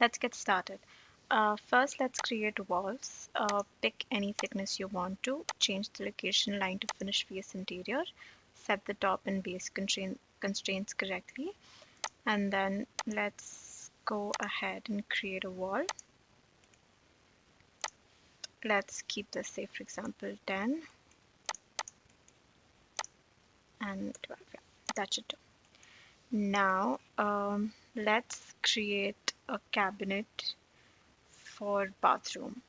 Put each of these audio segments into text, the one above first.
Let's get started. First, let's create walls. Pick any thickness you want to. Change the location line to finish face interior. Set the top and base constraints correctly. And then let's go ahead and create a wall. Let's keep this, say, for example, 10 and 12. Yeah, that should do. Now, let's create a cabinet for bathroom.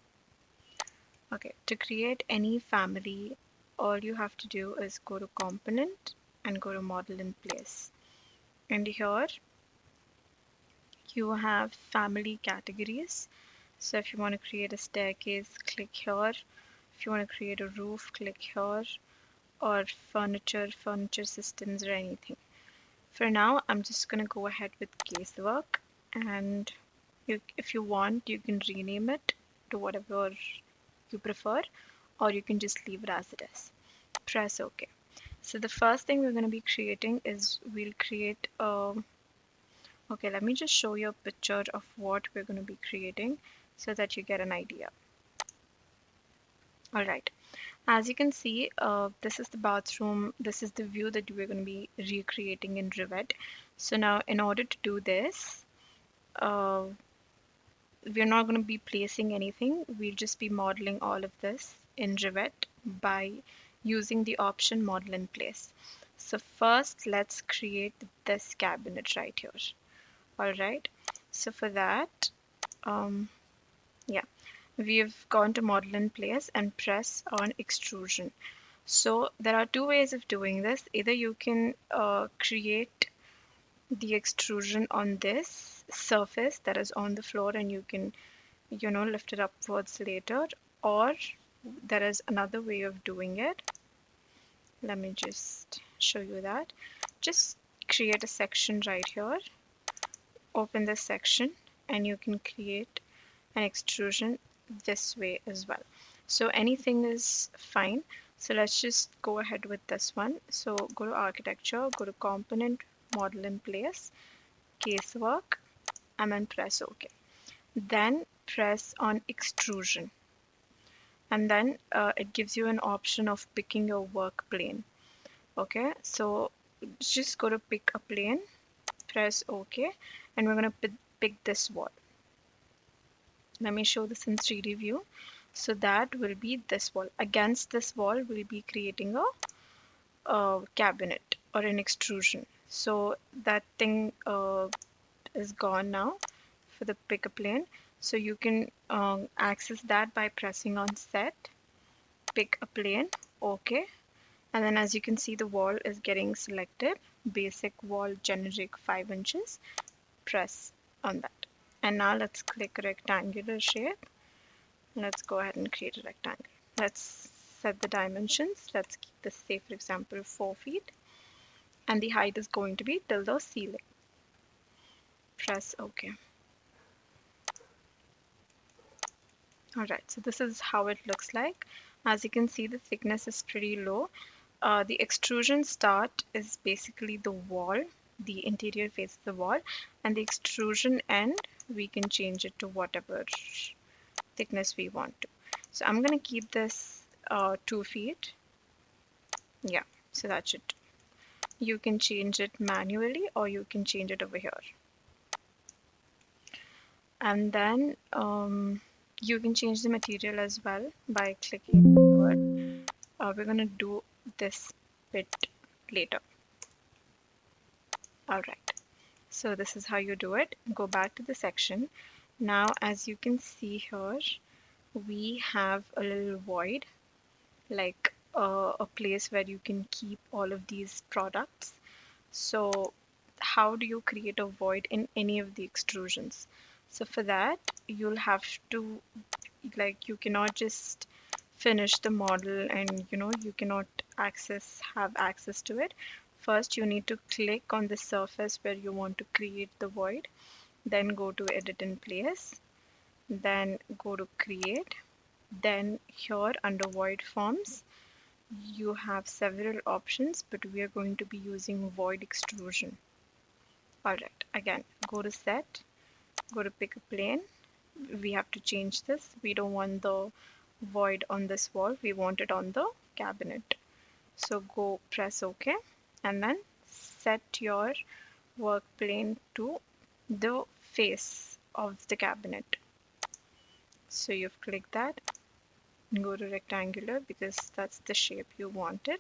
Okay, to create any family, all you have to do is go to component and go to model in place. And here you have family categories. So if you want to create a staircase, click here. If you want to create a roof, click here. Or furniture systems, or anything. For now, I'm just going to go ahead with casework. And if you want, you can rename it to whatever you prefer, or you can just leave it as it is. Press OK. So the first thing we're going to be creating is we'll create a, okay, let me just show you a picture of what we're going to be creating so that you get an idea. All right, as you can see, this is the bathroom. This is the view that we're going to be recreating in Revit. So now in order to do this, uh, we're not going to be placing anything. We'll just be modeling all of this in Revit by using the option model in place. So first, let's create this cabinet right here. All right. So for that, yeah, we've gone to model in place and press on extrusion. So there are two ways of doing this. Either you can create the extrusion on this surface that is on the floor and you can lift it upwards later, or there is another way of doing it. Let me just show you that. Just create a section right here, open this section, and you can create an extrusion this way as well. So anything is fine. So let's just go ahead with this one. So go to architecture, go to component, model in place, casework, and then press OK. Then press on extrusion, and then it gives you an option of picking your work plane. Okay, so just go to pick a plane, press OK, and we're going to pick this wall. Let me show this in 3D view. So that will be this wall. Against this wall, we'll be creating a cabinet or an extrusion. So that thing is gone now for the pick a plane. So you can access that by pressing on set, pick a plane, OK. And then as you can see, the wall is getting selected. Basic wall generic 5 inches. Press on that. And now let's click rectangular shape. Let's go ahead and create a rectangle. Let's set the dimensions. Let's keep this, say, for example, 4 feet. And the height is going to be till the ceiling. Press OK. Alright, so this is how it looks like. As you can see, the thickness is pretty low. The extrusion start is basically the wall, the interior face of the wall, and the extrusion end, we can change it to whatever thickness we want to. So I'm going to keep this 2 feet. Yeah, so that should. You can change it manually or you can change it over here. And then you can change the material as well by clicking forward. We're going to do this bit later. All right. So this is how you do it. Go back to the section. Now, as you can see here, we have a little void, like a place where you can keep all of these products. So how do you create a void in any of the extrusions? So for that, you'll have to, like, you cannot just finish the model and you cannot have access to it. First, you need to click on the surface where you want to create the void, then go to edit in place, then go to create. Then here under void forms, you have several options, but we are going to be using void extrusion. All right, again, go to set, Go to pick a plane. We have to change this. We don't want the void on this wall. We want it on the cabinet. So go press OK and then set your work plane to the face of the cabinet. So you've clicked that. Go to rectangular because that's the shape you wanted.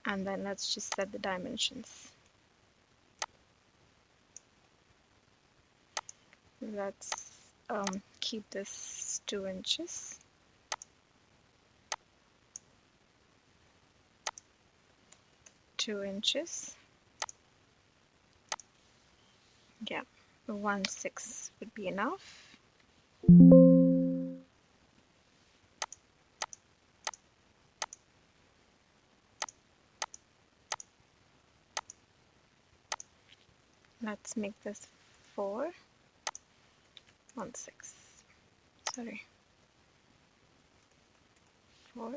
And then let's just set the dimensions. Let's keep this 2 inches. 2 inches. Yeah, 1/6 would be enough. Let's make this 4, 1/6. Sorry, 4,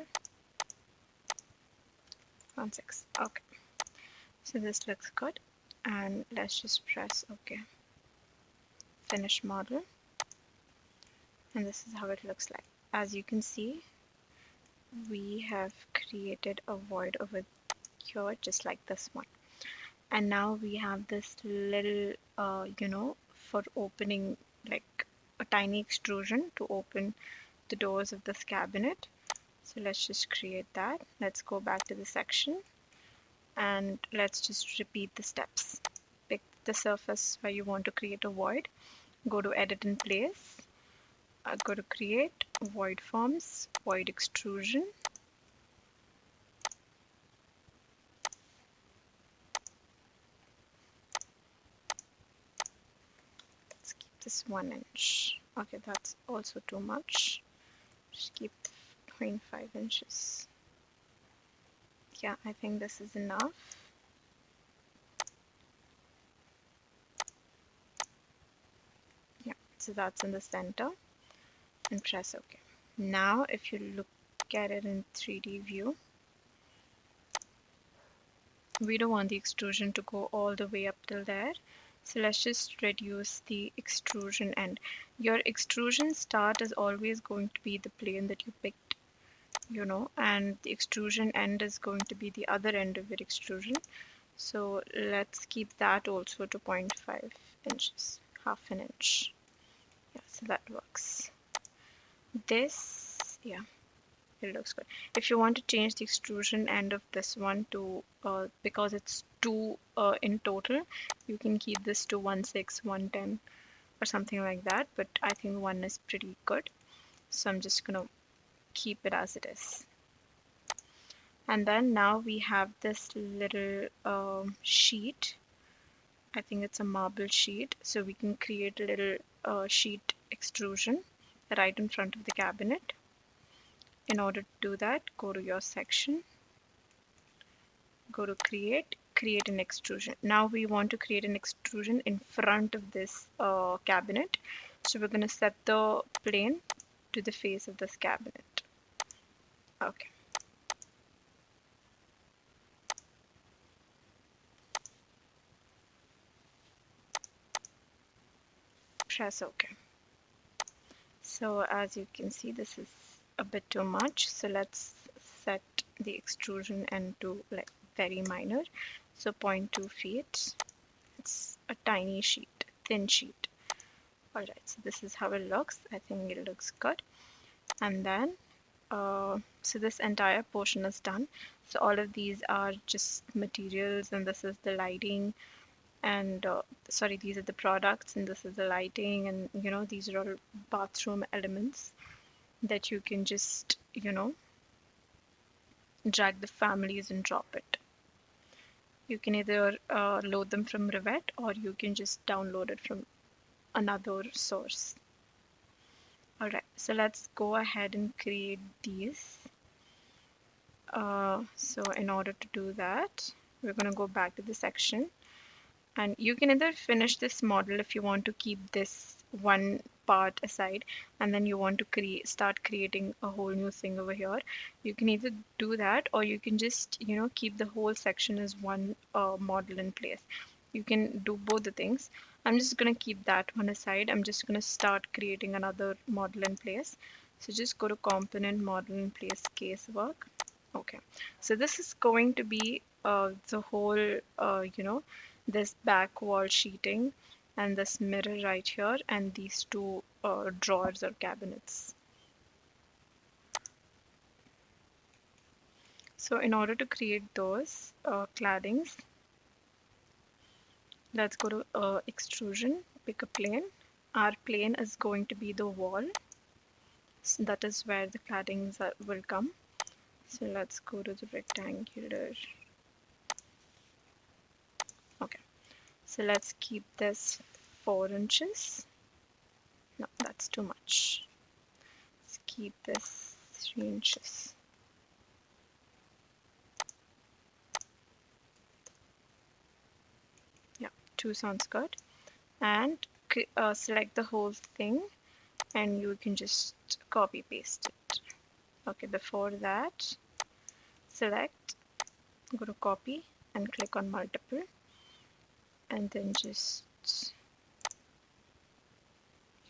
1/6. Okay, so this looks good, and let's just press OK. Finish model, and this is how it looks like. As you can see, we have created a void over here, just like this one. And now we have this little, for opening, like a tiny extrusion to open the doors of this cabinet. So let's just create that. Let's go back to the section and let's just repeat the steps. Pick the surface where you want to create a void. Go to edit in place. Go to create, void forms, void extrusion. Let's keep this 1 inch. Okay, that's also too much. Just keep 0.5 inches. Yeah, I think this is enough. Yeah, so that's in the center, and press OK. Now if you look at it in 3D view, we don't want the extrusion to go all the way up till there. So let's just reduce the extrusion end. Your extrusion start is always going to be the plane that you picked, and the extrusion end is going to be the other end of your extrusion. So let's keep that also to 0.5 inches, half an inch. Yeah, so that works. This, yeah, it looks good. If you want to change the extrusion end of this one to, because it's 2 in total, you can keep this to 1/6, 1/10 or something like that. But I think 1 is pretty good. So I'm just going to keep it as it is. And then now we have this little sheet. I think it's a marble sheet. So we can create a little sheet extrusion right in front of the cabinet. In order to do that, go to your section, go to create an extrusion. Now we want to create an extrusion in front of this cabinet. So we're going to set the plane to the face of this cabinet. Okay. Press OK. So as you can see, this is a bit too much. So let's set the extrusion end to like very minor. So 0.2 feet. It's a tiny sheet, thin sheet. Alright, so this is how it looks. I think it looks good. And then, so this entire portion is done. So all of these are just materials, and this is the lighting, and sorry, these are the products, and this is the lighting, and these are all bathroom elements that you can just drag the families and drop it. You can either load them from Revit, or you can just download it from another source. Alright, so let's go ahead and create these. So in order to do that, we're going to go back to the section, and you can either finish this model if you want to keep this one part aside, and then you want to start creating a whole new thing over here. You can either do that, or you can just keep the whole section as one model in place. You can do both the things. I'm just going to keep that one aside. I'm just going to start creating another model in place. So just go to component, model in place, casework. Okay, so this is going to be the whole, this back wall sheeting and this mirror right here and these two drawers or cabinets. So in order to create those claddings, let's go to extrusion, pick a plane. Our plane is going to be the wall. So that is where the claddings will come. So let's go to the rectangular. Okay, so let's keep this 4 inches. No, that's too much. Let's keep this 3 inches. Yeah, 2 sounds good. And select the whole thing and you can just copy paste it. Okay, before that, select, go to copy and click on multiple and then just,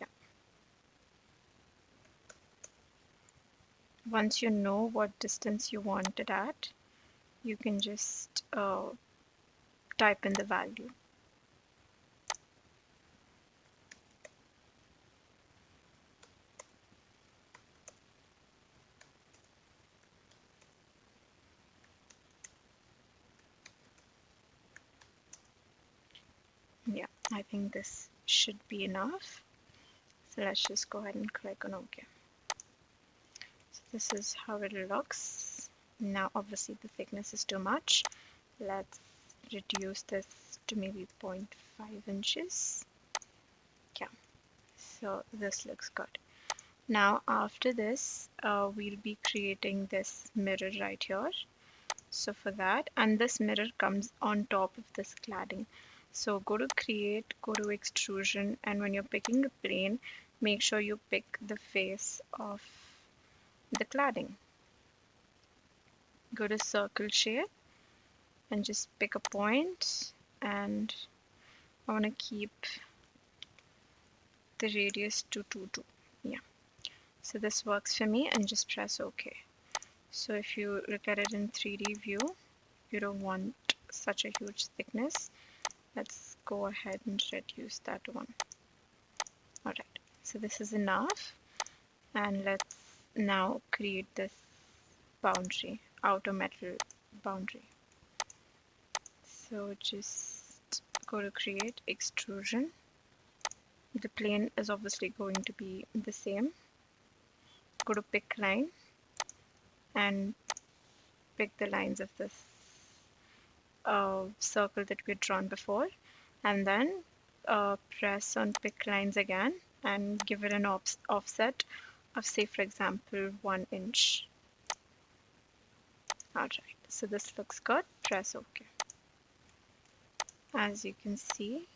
yeah. Once you know what distance you want it at, you can just type in the value. Yeah, I think this should be enough. So let's just go ahead and click on OK. So this is how it looks. Now obviously the thickness is too much. Let's reduce this to maybe 0.5 inches. Yeah, so this looks good. Now after this, we'll be creating this mirror right here. So for that, and this mirror comes on top of this cladding. So go to create, go to extrusion, and when you're picking a plane, make sure you pick the face of the cladding. Go to circle shape and just pick a point, and I want to keep the radius to 2. Yeah, so this works for me, and just press OK. So if you look at it in 3D view, you don't want such a huge thickness. Let's go ahead and reduce that one. Alright, so this is enough, and let's now create this boundary, outer metal boundary. So just go to create extrusion. The plane is obviously going to be the same. Go to pick line and pick the lines of this circle that we had drawn before, and then press on pick lines again and give it an offset of, say for example, 1 inch. Alright, so this looks good. Press OK. As you can see,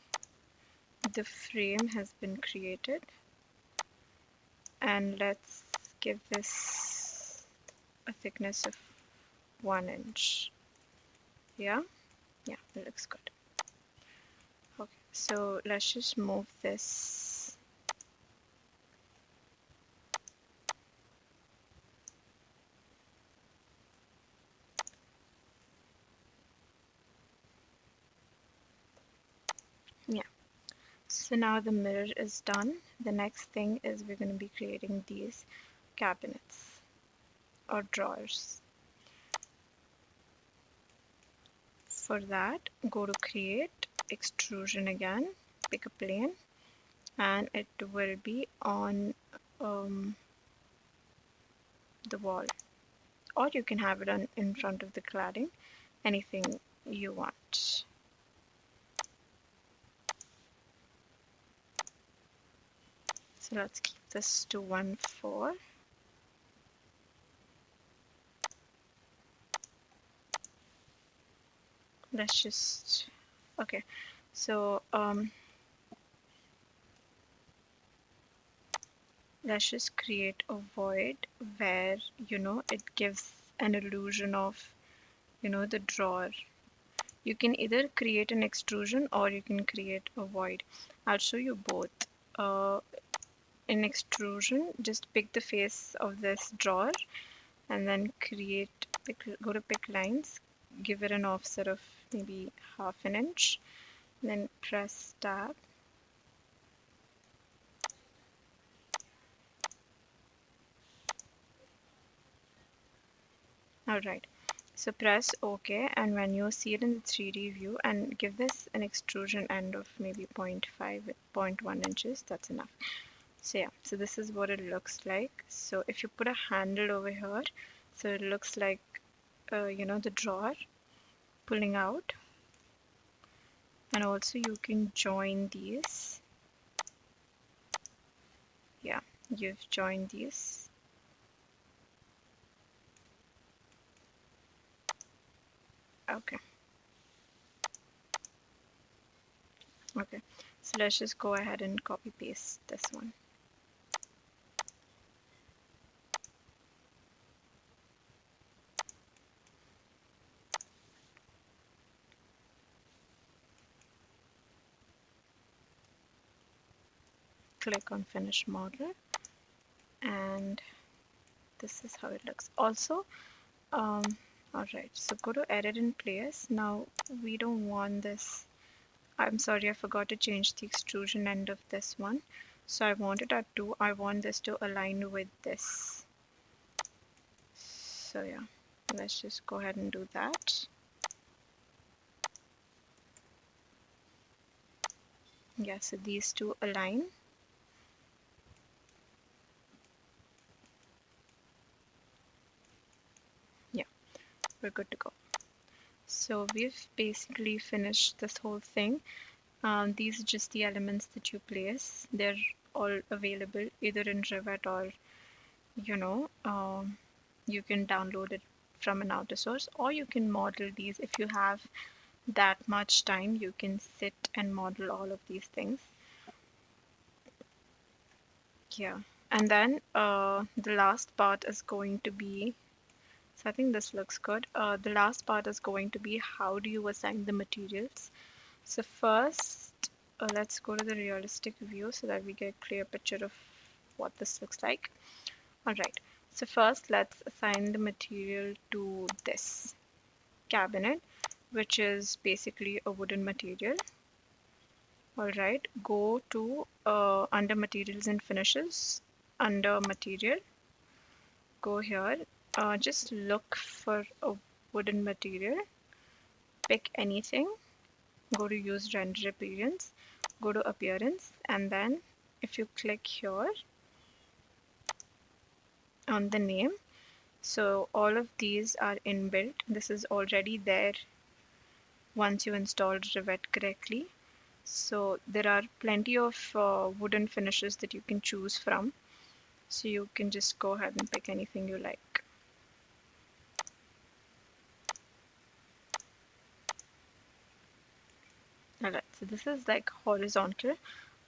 the frame has been created, and let's give this a thickness of 1 inch. Yeah, it looks good. Okay, so let's just move this. Yeah, so now the mirror is done. The next thing is we're going to be creating these cabinets or drawers. For that, go to create extrusion again, pick a plane, and it will be on the wall, or you can have it on in front of the cladding, anything you want. So let's keep this to 1.4. Let's just, okay, so let's just create a void where it gives an illusion of the drawer. You can either create an extrusion or you can create a void. I'll show you both. Uh, in extrusion, just pick the face of this drawer and then go to pick lines, give it an offset of maybe half an inch, then press tab. Alright, so press OK, and when you see it in the 3D view, and give this an extrusion end of maybe 0.5, 0.1 inches, that's enough. So yeah, so this is what it looks like. So if you put a handle over here, so it looks like the drawer pulling out, and also you can join these. Yeah, you've joined these. Okay, okay, so let's just go ahead and copy paste this one. Click on finish model, and this is how it looks. Also, all right, so go to edit in place. Now we don't want this. I'm sorry, I forgot to change the extrusion end of this one. So I want it at 2. I want this to align with this. So yeah, let's just go ahead and do that. Yeah, so these two align. Yeah, we're good to go. So we've basically finished this whole thing. These are just the elements that you place. They're all available either in Revit or, you know, you can download it from an outer source, or you can model these. If you have that much time, you can sit and model all of these things. Yeah, and then the last part is going to be, so I think this looks good. The last part is going to be how do you assign the materials. So first, let's go to the realistic view so that we get a clear picture of what this looks like. All right, so first let's assign the material to this cabinet, which is basically a wooden material. All right, go to under materials and finishes, under material, go here, just look for a wooden material, pick anything, go to use render appearance, go to appearance, and then if you click here on the name, so all of these are inbuilt. This is already there once you installed Revit correctly. So there are plenty of wooden finishes that you can choose from. So you can just go ahead and pick anything you like. Alright, so this is like horizontal.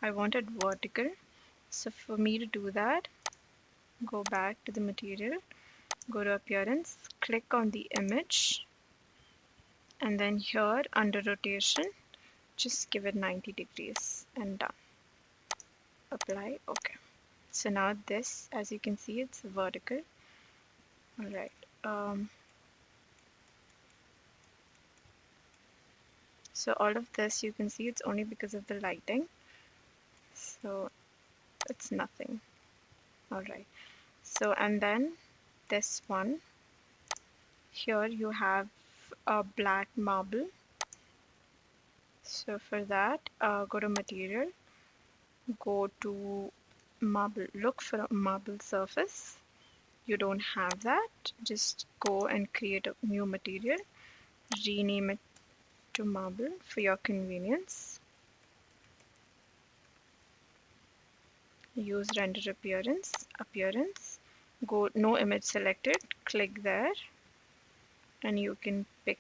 I want it vertical. So for me to do that, go back to the material, go to appearance, click on the image, and then here under rotation, just give it 90 degrees and done. Apply, okay. So now this, as you can see, it's vertical. All right. So all of this, you can see it's only because of the lighting. So it's nothing. All right. So, and then this one, here you have a black marble. So for that, go to material, go to marble, look for a marble surface. You don't have that, just go and create a new material, rename it to marble for your convenience. Use render appearance, go no image selected, click there, and you can pick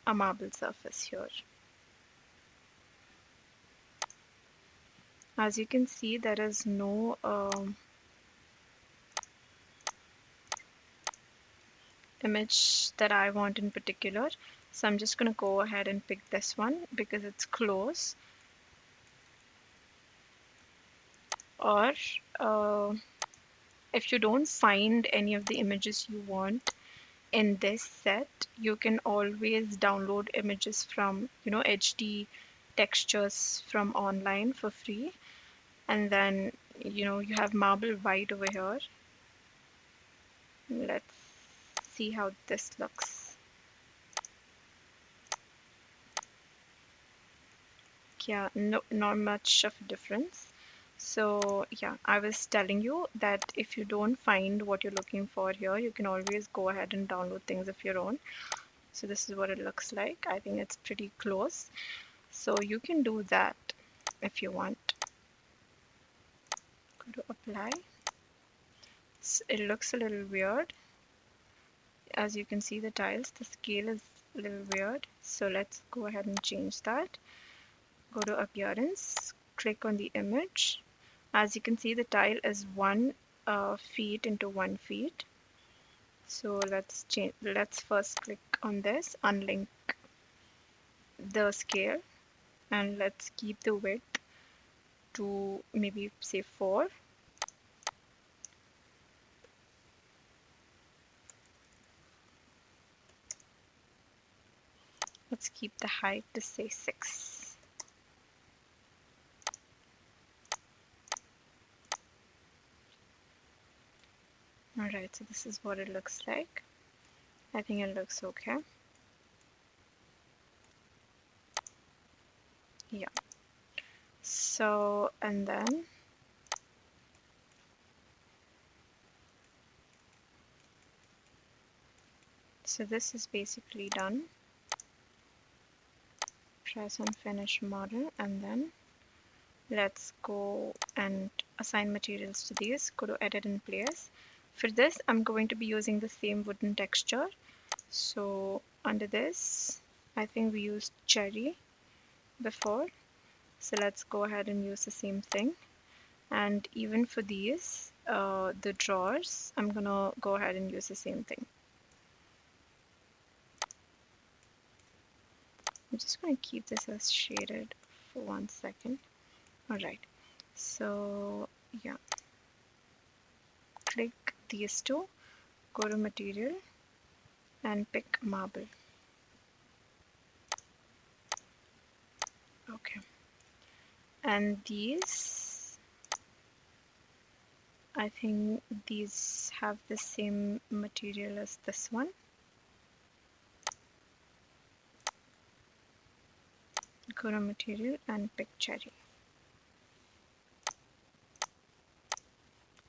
a marble surface here. As you can see, there is no image that I want in particular. So I'm just going to go ahead and pick this one because it's close. Or if you don't find any of the images you want in this set, you can always download images from, HD textures from online for free. And then, you have marble white over here. Let's see how this looks. Yeah, no, not much of a difference. So yeah, I was telling you that if you don't find what you're looking for here, you can always go ahead and download things of your own. So this is what it looks like. I think it's pretty close. So you can do that if you want. Go to apply. It looks a little weird. As you can see the tiles, the scale is a little weird. So let's go ahead and change that. Go to appearance, click on the image. As you can see, the tile is 1 feet into 1 feet. So let's change. Let's first click on this, unlink the scale, and let's keep the width to maybe say 4. Let's keep the height to say 6. Alright, so this is what it looks like. I think it looks okay. Yeah. So, and then so this is basically done. Press on finish model, and then let's go and assign materials to these. Go to edit in place. For this, I'm going to be using the same wooden texture. So under this, I think we used cherry before. So let's go ahead and use the same thing. And even for these, the drawers, I'm gonna go ahead and use the same thing. I'm just going to keep this as shaded for 1 second. Alright, so yeah, click these two, go to material and pick marble. Okay, and these, I think these have the same material as this one. Go to material and pick cherry.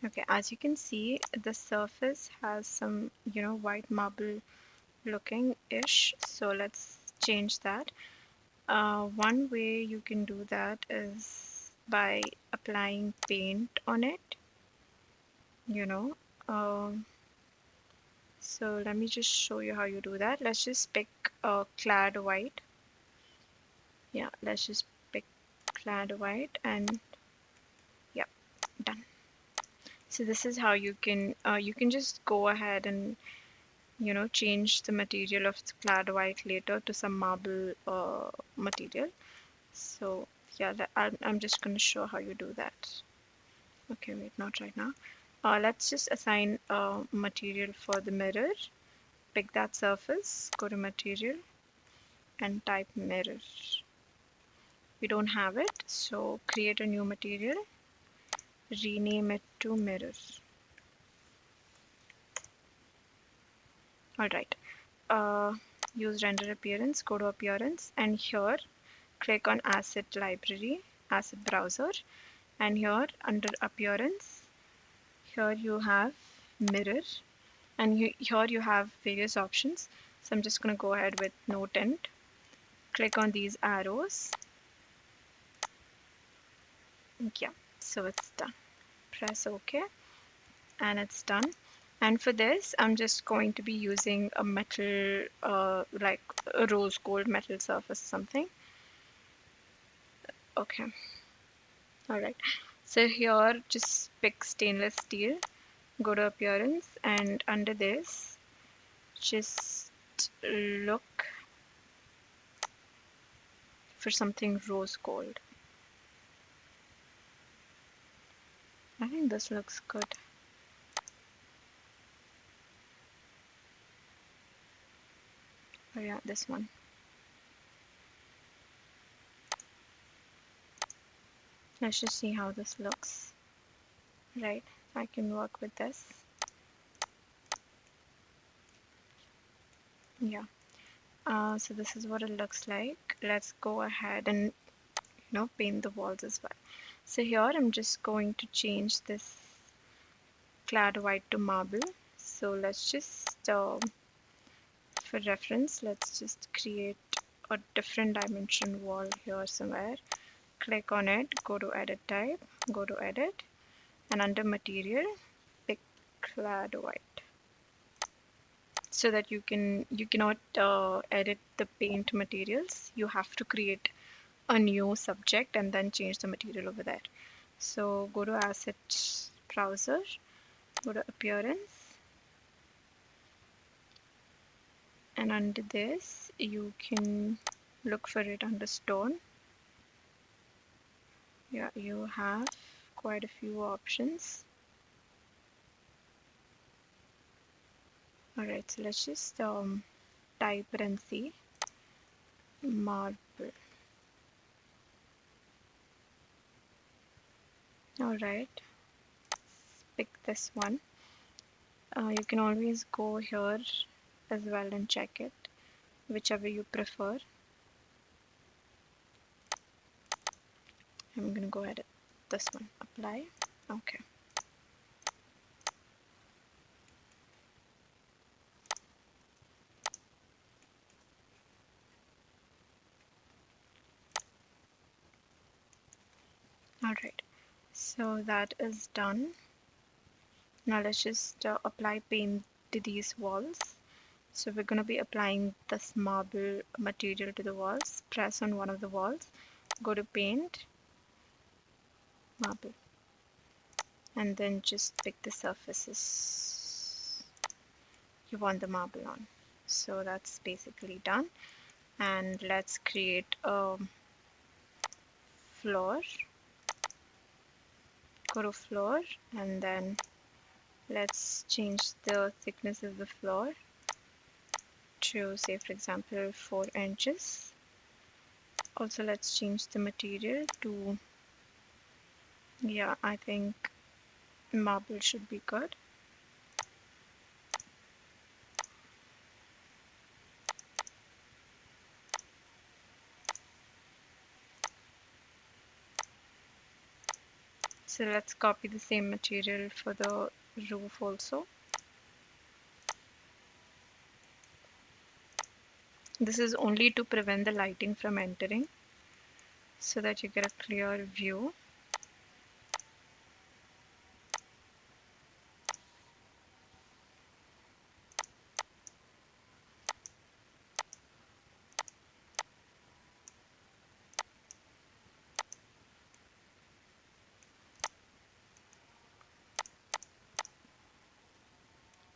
Okay, as you can see, the surface has some, white marble looking ish. So let's change that. One way you can do that is by applying paint on it, you know. Um, so let me just show you how you do that. Let's just pick clad white. Yeah, let's just pick clad white, and yeah, done. So this is how you can just go ahead and change the material of clad white later to some marble material. So yeah, I'm just going to show how you do that. Okay, wait, not right now. Let's just assign material for the mirror. Pick that surface, go to material and type mirror. We don't have it, so create a new material, rename it to mirror. Alright, uh, use render appearance, go to appearance, and here click on asset library, asset browser, and here under appearance, here you have mirror, and here you have various options. So I'm just going to go ahead with no tint. Click on these arrows. Yeah, so it's done. Press OK, and it's done. And for this, I'm just going to be using a metal, like a rose gold metal surface, something. Okay, all right. So here, just pick stainless steel, go to appearance, and under this, just look for something rose gold. I think this looks good. Oh yeah, this one. Let's just see how this looks. Right, I can work with this. Yeah. So this is what it looks like. Let's go ahead and paint the walls as well. So here I'm just going to change this clad white to marble. So let's just for reference, let's just create a different dimension wall here somewhere. Click on it, go to edit type, go to edit, and under material pick clad white, so that you cannot edit the paint materials. You have to create a new subject and then change the material over there. So go to asset browser, go to appearance, and under this you can look for it under stone. Yeah, you have quite a few options. Alright, so let's just type it and see. Marble. Alright, pick this one. You can always go here as well and check it, whichever you prefer. I'm gonna go ahead and this one, apply. Okay. Alright, so that is done. Now let's just apply paint to these walls. So we're going to be applying this marble material to the walls. Press on one of the walls, go to paint, marble, and then just pick the surfaces you want the marble on. So that's basically done. And let's create a floor. Go to floor, and then let's change the thickness of the floor to, say for example, 4 inches. Also let's change the material to, yeah, I think marble should be good. So let's copy the same material for the roof also. This is only to prevent the lighting from entering, so that you get a clear view.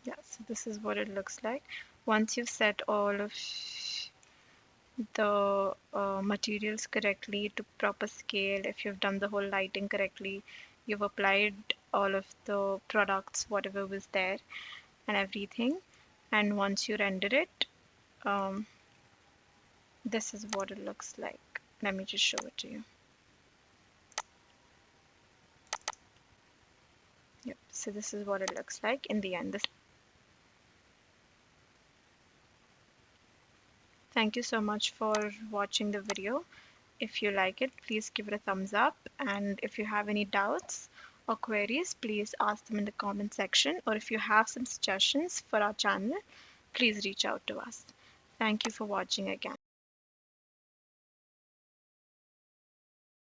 Yeah, so this is what it looks like. Once you've set all of the materials correctly to proper scale, if you've done the whole lighting correctly, you've applied all of the products, whatever was there and everything, and once you render it, um, this is what it looks like. Let me just show it to you. Yep, so this is what it looks like in the end. Thank you so much for watching the video. If you like it, please give it a thumbs up, and if you have any doubts or queries, please ask them in the comment section, or if you have some suggestions for our channel, please reach out to us. Thank you for watching again.